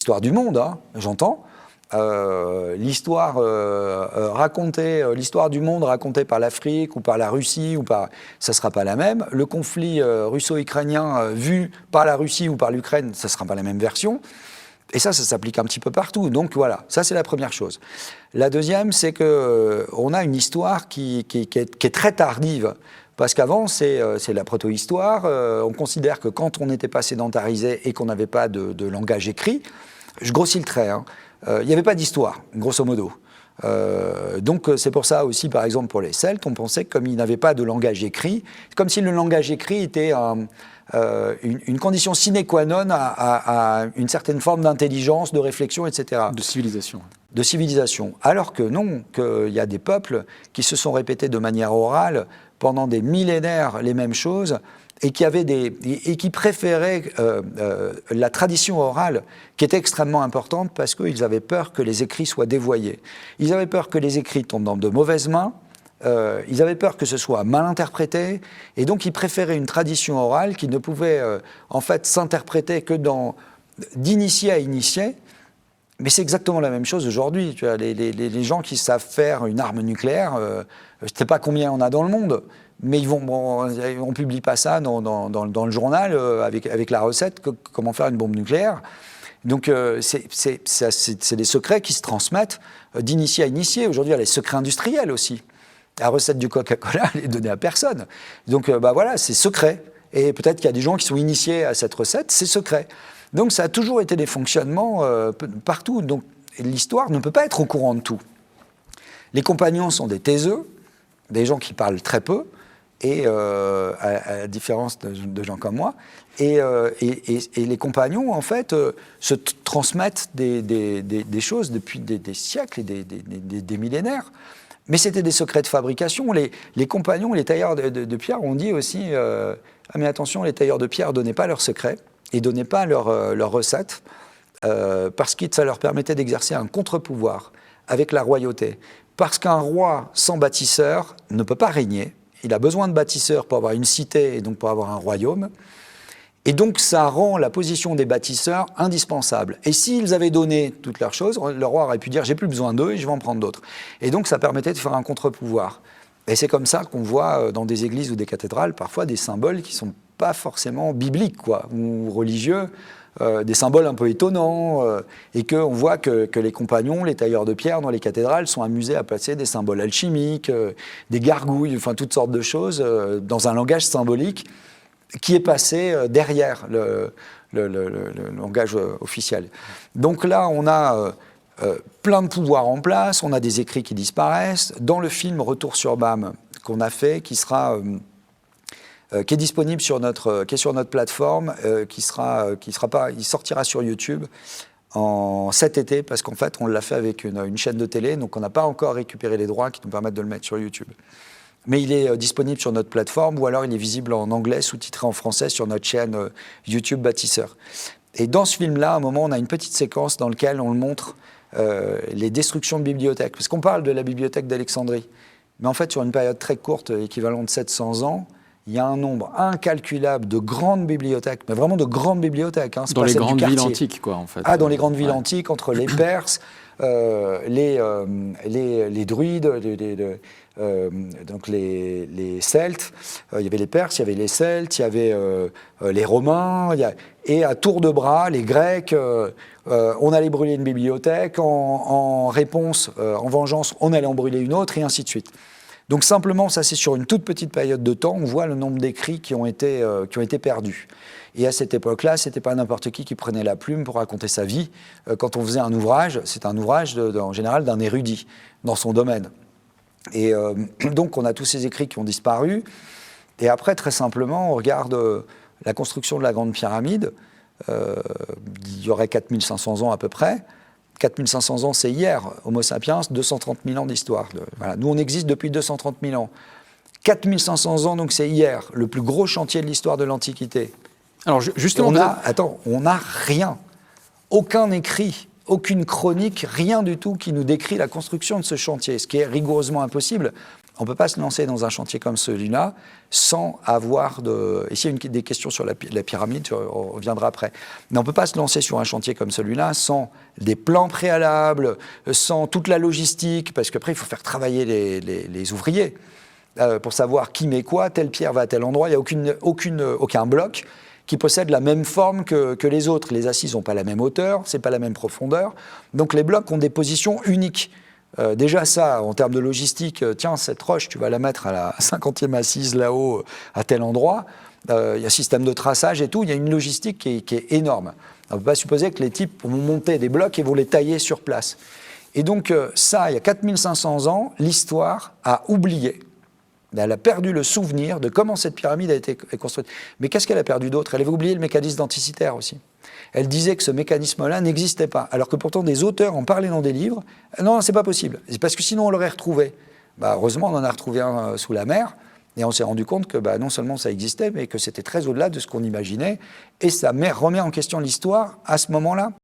l'histoire du monde, hein, j'entends. L'histoire l'histoire du monde racontée par l'Afrique ou par la Russie, ça ne sera pas la même. Le conflit russo-ukrainien vu par la Russie ou par l'Ukraine, ça ne sera pas la même version. Et ça s'applique un petit peu partout. Donc voilà, ça c'est la première chose. La deuxième, c'est qu'on a une histoire qui est très tardive. Parce qu'avant, c'est la proto-histoire. On considère que quand on n'était pas sédentarisé et qu'on n'avait pas de langage écrit, je grossis le trait, hein, il n'y avait pas d'histoire, grosso modo. Donc c'est pour ça aussi, par exemple, pour les Celtes, on pensait que comme ils n'avaient pas de langage écrit, c'est comme si le langage écrit était une condition sine qua non à une certaine forme d'intelligence, de réflexion, etc. De civilisation. De civilisation. Alors que non, qu'il y a des peuples qui se sont répétés de manière orale pendant des millénaires les mêmes choses et qui préféraient la tradition orale, qui était extrêmement importante parce qu'ils avaient peur que les écrits soient dévoyés. Ils avaient peur que les écrits tombent dans de mauvaises mains. Ils avaient peur que ce soit mal interprété, et donc ils préféraient une tradition orale qui ne pouvait en fait s'interpréter que d'initié à initié. Mais c'est exactement la même chose aujourd'hui. Tu vois, les gens qui savent faire une arme nucléaire, je ne sais pas combien on a dans le monde, mais on ne publie pas ça dans le journal avec la recette comment faire une bombe nucléaire. Donc c'est des secrets qui se transmettent d'initié à initié. Aujourd'hui, il y a les secrets industriels aussi. La recette du Coca-Cola, elle est donnée à personne. Donc voilà, c'est secret. Et peut-être qu'il y a des gens qui sont initiés à cette recette, c'est secret. Donc ça a toujours été des fonctionnements partout. Donc l'histoire ne peut pas être au courant de tout. Les compagnons sont des taiseux, des gens qui parlent très peu, et à la différence de gens comme moi. Et les compagnons, en fait, se transmettent des choses depuis des siècles et des millénaires. Mais c'était des secrets de fabrication. Les compagnons, les tailleurs de pierre, on dit aussi ah mais attention, les tailleurs de pierre ne donnaient pas leurs secrets et ne donnaient pas leurs recettes parce que ça leur permettait d'exercer un contre-pouvoir avec la royauté. Parce qu'un roi sans bâtisseur ne peut pas régner. Il a besoin de bâtisseurs pour avoir une cité et donc pour avoir un royaume. Et donc ça rend la position des bâtisseurs indispensable. Et s'ils avaient donné toutes leurs choses, le roi aurait pu dire « j'ai plus besoin d'eux et je vais en prendre d'autres ». Et donc ça permettait de faire un contre-pouvoir. Et c'est comme ça qu'on voit dans des églises ou des cathédrales parfois des symboles qui ne sont pas forcément bibliques quoi, ou religieux, des symboles un peu étonnants, et qu'on voit que les compagnons, les tailleurs de pierre dans les cathédrales sont amusés à placer des symboles alchimiques, des gargouilles, enfin toutes sortes de choses dans un langage symbolique qui est passé derrière le langage officiel. Donc là, on a plein de pouvoirs en place, on a des écrits qui disparaissent. Dans le film Retour sur BAM qu'on a fait, qui est disponible sur notre plateforme, il sortira sur YouTube cet été, parce qu'en fait, on l'a fait avec une chaîne de télé, donc on n'a pas encore récupéré les droits qui nous permettent de le mettre sur YouTube. Mais il est disponible sur notre plateforme, ou alors il est visible en anglais, sous-titré en français sur notre chaîne YouTube Bâtisseur. Et dans ce film-là, à un moment, on a une petite séquence dans laquelle on le montre les destructions de bibliothèques. Parce qu'on parle de la bibliothèque d'Alexandrie. Mais en fait, sur une période très courte, équivalent de 700 ans, il y a un nombre incalculable de grandes bibliothèques, mais vraiment de grandes bibliothèques. Hein, dans les grandes villes antiques, quoi, en fait. Ah, dans les grandes villes antiques, entre les Perses, les druides, donc les Celtes, il y avait les Perses, il y avait les Celtes, il y avait les Romains, et à tour de bras, les Grecs, on allait brûler une bibliothèque, en réponse, en vengeance, on allait en brûler une autre, et ainsi de suite. Donc simplement, ça c'est sur une toute petite période de temps, on voit le nombre d'écrits qui ont été perdus. Et à cette époque-là, ce n'était pas n'importe qui prenait la plume pour raconter sa vie. Quand on faisait un ouvrage, c'est un ouvrage en général d'un érudit dans son domaine. Et donc on a tous ces écrits qui ont disparu. Et après, très simplement, on regarde la construction de la Grande Pyramide. Il y aurait 4500 ans à peu près. 4500 ans, c'est hier. Homo sapiens, 230 000 ans d'histoire. Voilà. Nous, on existe depuis 230 000 ans. 4500 ans, donc c'est hier. Le plus gros chantier de l'histoire de l'Antiquité. Alors, justement... on n'a rien. Aucun écrit, aucune chronique, rien du tout qui nous décrit la construction de ce chantier, ce qui est rigoureusement impossible. On ne peut pas se lancer dans un chantier comme celui-là sans avoir de... Ici, il y a des questions sur la pyramide, on reviendra après. Mais on ne peut pas se lancer sur un chantier comme celui-là sans des plans préalables, sans toute la logistique, parce qu'après, il faut faire travailler les ouvriers pour savoir qui met quoi, telle pierre va à tel endroit. Il n'y a aucun bloc qui possède la même forme que les autres. Les assises n'ont pas la même hauteur, ce n'est pas la même profondeur. Donc les blocs ont des positions uniques. Déjà ça, en termes de logistique, tiens, cette roche, tu vas la mettre à la 50e assise là-haut, à tel endroit. Il y a un système de traçage et tout. Il y a une logistique qui est énorme. On ne peut pas supposer que les types vont monter des blocs et vont les tailler sur place. Et donc ça, il y a 4500 ans, l'histoire a oublié. Elle a perdu le souvenir de comment cette pyramide a été construite. Mais qu'est-ce qu'elle a perdu d'autre? Elle avait oublié le mécanisme denticitaire aussi. Elle disait que ce mécanisme-là n'existait pas, alors que pourtant des auteurs en parlaient dans des livres. Non, c'est pas possible. C'est parce que sinon on l'aurait retrouvé. Heureusement, on en a retrouvé un sous la mer, et on s'est rendu compte que non seulement ça existait, mais que c'était très au-delà de ce qu'on imaginait, et ça remet en question l'histoire à ce moment-là.